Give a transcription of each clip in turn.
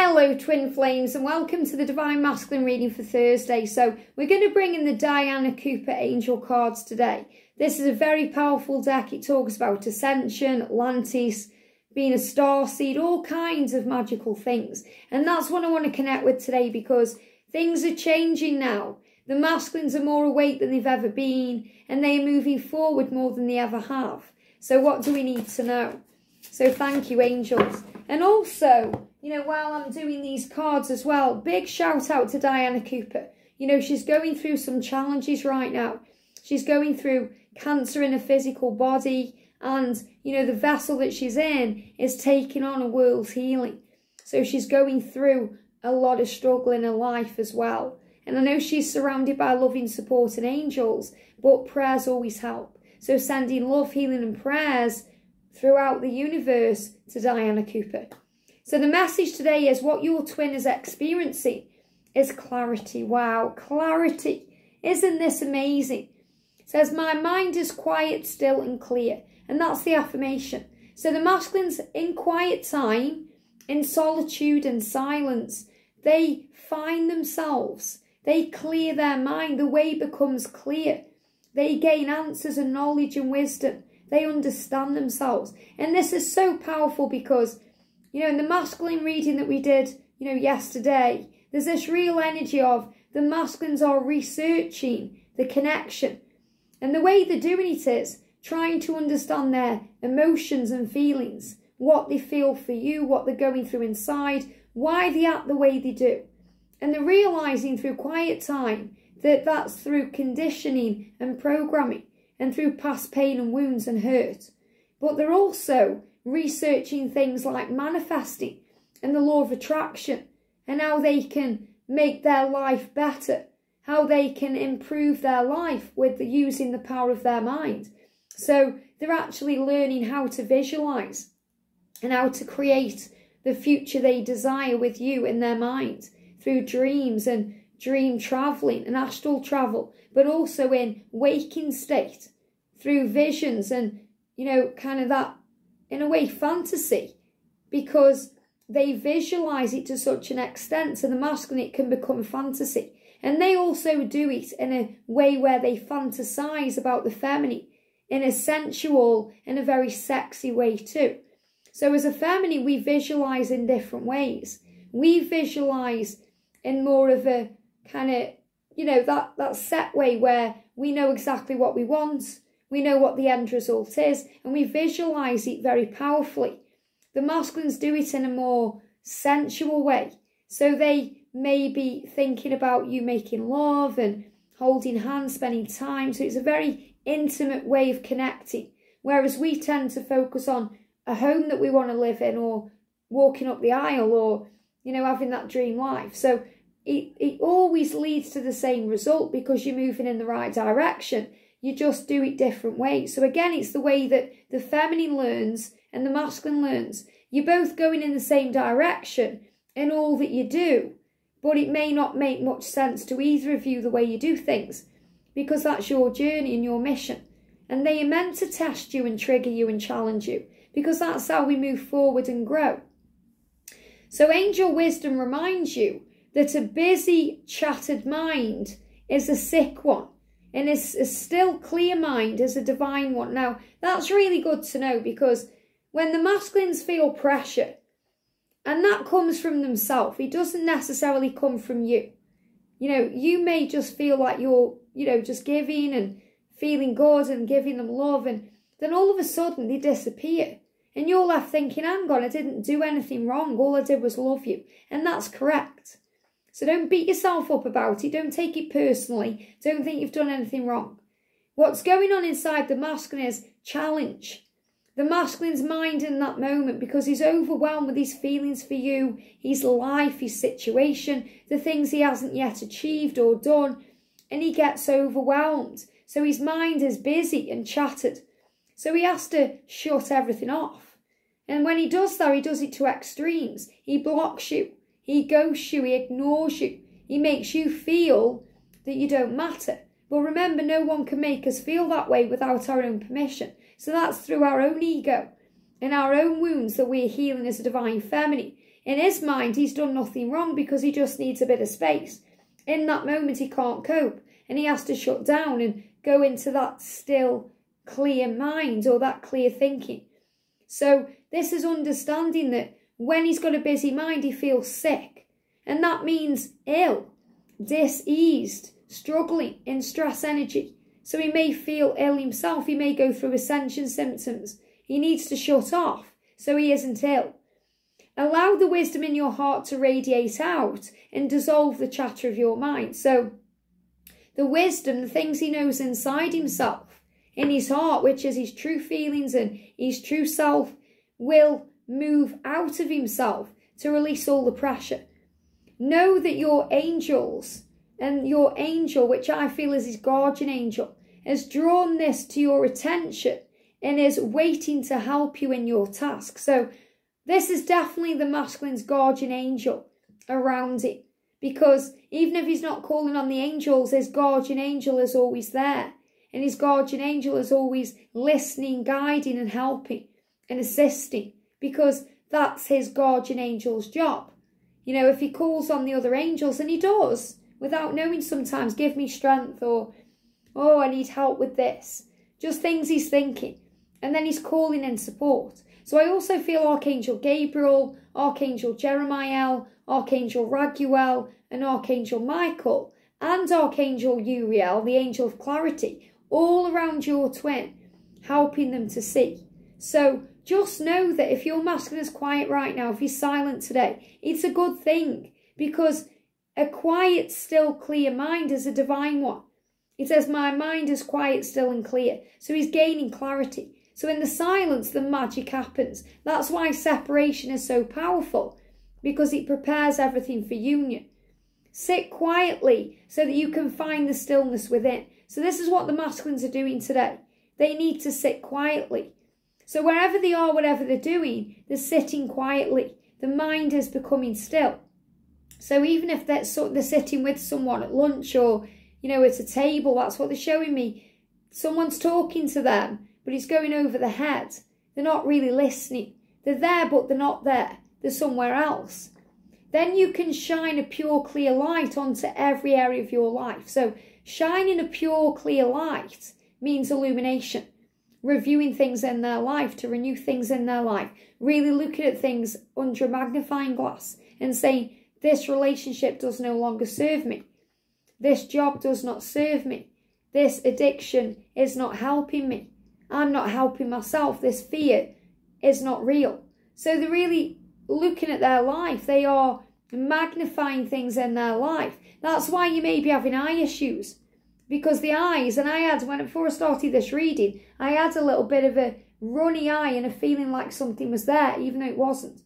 Hello twin flames and welcome to the Divine Masculine reading for Thursday. So we're going to bring in the Diana Cooper Angel cards today. This is a very powerful deck. It talks about ascension, Atlantis, being a star seed, all kinds of magical things. And that's what I want to connect with today because things are changing now. The masculines are more awake than they've ever been and they are moving forward more than they ever have. So what do we need to know? So thank you, angels. And also, you know, while I'm doing these cards as well, big shout out to Diana Cooper. You know, she's going through some challenges right now. She's going through cancer in her physical body and, you know, the vessel that she's in is taking on a world's healing. So she's going through a lot of struggle in her life as well. And I know she's surrounded by loving support and angels, but prayers always help. So sending love, healing and prayers throughout the universe to Diana Cooper. So the message today is what your twin is experiencing is clarity. Wow, clarity. Isn't this amazing? It says, my mind is quiet, still and clear. And that's the affirmation. So the masculines in quiet time, in solitude and silence, they find themselves. They clear their mind. The way becomes clear. They gain answers and knowledge and wisdom. They understand themselves. And this is so powerful because, you know, in the masculine reading that we did, you know, yesterday, there's this real energy of the masculines are researching the connection. And the way they're doing it is trying to understand their emotions and feelings, what they feel for you, what they're going through inside, why they act the way they do. And they're realising through quiet time that that's through conditioning and programming and through past pain and wounds and hurt. But they're also researching things like manifesting and the law of attraction and how they can make their life better, how they can improve their life with using the power of their mind. So they're actually learning how to visualize and how to create the future they desire with you in their mind through dreams and dream traveling and astral travel, but also in waking state through visions and, you know, kind of that, in a way, fantasy, because they visualize it to such an extent. So the masculine, it can become fantasy. And they also do it in a way where they fantasize about the feminine in a sensual and a very sexy way too. So as a feminine, we visualize in different ways. We visualize in more of a kind of, you know, that set way where we know exactly what we want. We know what the end result is, and we visualize it very powerfully. The masculines do it in a more sensual way. So they may be thinking about you making love and holding hands, spending time. So it's a very intimate way of connecting. Whereas we tend to focus on a home that we want to live in, or walking up the aisle, or, you know, having that dream life. So it always leads to the same result because you're moving in the right direction. You just do it different ways. So again, it's the way that the feminine learns and the masculine learns. You're both going in the same direction in all that you do, but it may not make much sense to either of you the way you do things because that's your journey and your mission. And they are meant to test you and trigger you and challenge you because that's how we move forward and grow. So angel wisdom reminds you that a busy, chattered mind is a sick one. And a still clear mind is a divine one. Now, that's really good to know because when the masculines feel pressure, and that comes from themselves, it doesn't necessarily come from you. You know, you may just feel like you're, you know, just giving and feeling good and giving them love, and then all of a sudden they disappear. And you're left thinking, hang on, I didn't do anything wrong. All I did was love you. And that's correct. So don't beat yourself up about it. Don't take it personally. Don't think you've done anything wrong. What's going on inside the masculine is challenge. The masculine's mind in that moment because he's overwhelmed with his feelings for you, his life, his situation, the things he hasn't yet achieved or done, and he gets overwhelmed. So his mind is busy and chattered. So he has to shut everything off. And when he does that, he does it to extremes. He blocks you. He ghosts you, he ignores you. He makes you feel that you don't matter. But remember, no one can make us feel that way without our own permission. So that's through our own ego and our own wounds that we're healing as a divine feminine. In his mind, he's done nothing wrong because he just needs a bit of space. In that moment, he can't cope and he has to shut down and go into that still, clear mind or that clear thinking. So this is understanding that when he's got a busy mind, he feels sick. And that means ill, diseased, struggling in stress energy. So he may feel ill himself. He may go through ascension symptoms. He needs to shut off so he isn't ill. Allow the wisdom in your heart to radiate out and dissolve the chatter of your mind. So the wisdom, the things he knows inside himself, in his heart, which is his true feelings and his true self, will move out of himself to release all the pressure. Know that your angels and your angel, which I feel is his guardian angel, has drawn this to your attention and is waiting to help you in your task. So this is definitely the masculine's guardian angel around it, because even if he's not calling on the angels, his guardian angel is always there. And his guardian angel is always listening, guiding and helping and assisting, because that's his guardian angel's job. You know, if he calls on the other angels, and he does, without knowing sometimes, give me strength, or, oh, I need help with this. Just things he's thinking. And then he's calling in support. So I also feel Archangel Gabriel, Archangel Jeremiah, Archangel Raguel, and Archangel Michael, and Archangel Uriel, the angel of clarity, all around your twin, helping them to see. So just know that if your masculine is quiet right now, if he's silent today, it's a good thing, because a quiet, still, clear mind is a divine one. It says, my mind is quiet, still and clear. So he's gaining clarity. So in the silence, the magic happens. That's why separation is so powerful, because it prepares everything for union. Sit quietly so that you can find the stillness within. So this is what the masculines are doing today. They need to sit quietly. So wherever they are, whatever they're doing, they're sitting quietly. The mind is becoming still. So even if they're sitting with someone at lunch or, you know, at a table, that's what they're showing me. Someone's talking to them, but it's going over the head. They're not really listening. They're there, but they're not there. They're somewhere else. Then you can shine a pure, clear light onto every area of your life. So shining a pure, clear light means illumination. Reviewing things in their life, to renew things in their life. Really looking at things under a magnifying glass and saying, this relationship does no longer serve me. This job does not serve me. This addiction is not helping me. I'm not helping myself. This fear is not real. So they're really looking at their life. They are magnifying things in their life. That's why you may be having eye issues. Because the eyes, and I had, before I started this reading, I had a little bit of a runny eye and a feeling like something was there, even though it wasn't.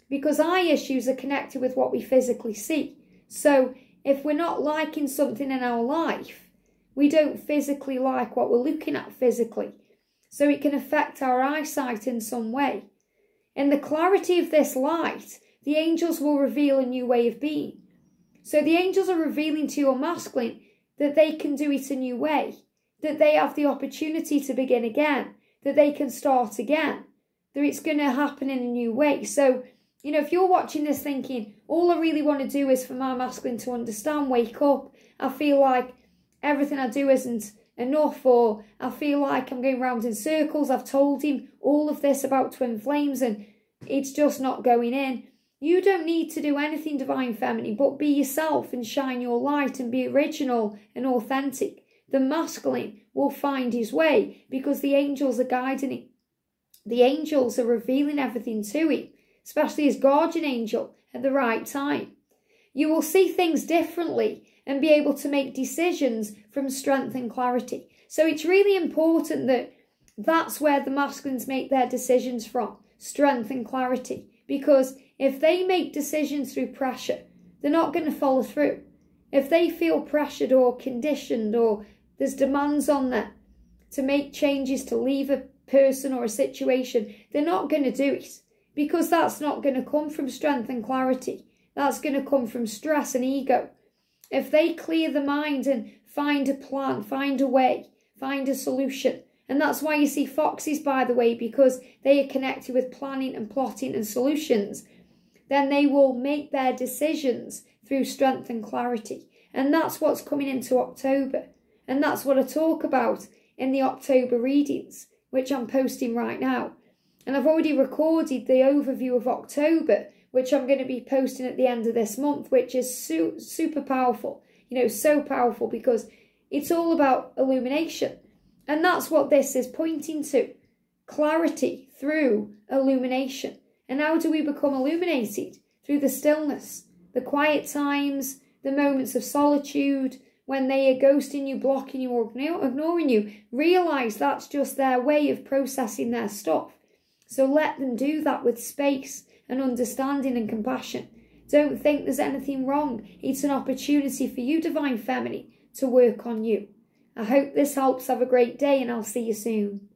Because eye issues are connected with what we physically see. So if we're not liking something in our life, we don't physically like what we're looking at physically. So it can affect our eyesight in some way. In the clarity of this light, the angels will reveal a new way of being. So the angels are revealing to your masculine that they can do it a new way, that they have the opportunity to begin again, that they can start again, that it's going to happen in a new way. So, you know, if you're watching this thinking, all I really want to do is for my masculine to understand, wake up, I feel like everything I do isn't enough, or I feel like I'm going round in circles, I've told him all of this about twin flames and it's just not going in. You don't need to do anything, Divine Feminine, but be yourself and shine your light and be original and authentic. The masculine will find his way because the angels are guiding him. The angels are revealing everything to him, especially his guardian angel, at the right time. You will see things differently and be able to make decisions from strength and clarity. So it's really important that that's where the masculines make their decisions from, strength and clarity. Because if they make decisions through pressure, they're not going to follow through. If they feel pressured or conditioned, or there's demands on them to make changes, to leave a person or a situation, they're not going to do it, because that's not going to come from strength and clarity. That's going to come from stress and ego. If they clear the mind and find a plan, find a way, find a solution. And that's why you see foxes, by the way, because they are connected with planning and plotting and solutions. then they will make their decisions through strength and clarity. And that's what's coming into October. And that's what I talk about in the October readings, which I'm posting right now. And I've already recorded the overview of October, which I'm going to be posting at the end of this month, which is super powerful. You know, so powerful because it's all about illumination. And that's what this is pointing to. Clarity through illumination. And how do we become illuminated? Through the stillness, the quiet times, the moments of solitude, when they are ghosting you, blocking you, or ignoring you. Realise that's just their way of processing their stuff. So let them do that with space and understanding and compassion. Don't think there's anything wrong. It's an opportunity for you, Divine Feminine, to work on you. I hope this helps. Have a great day and I'll see you soon.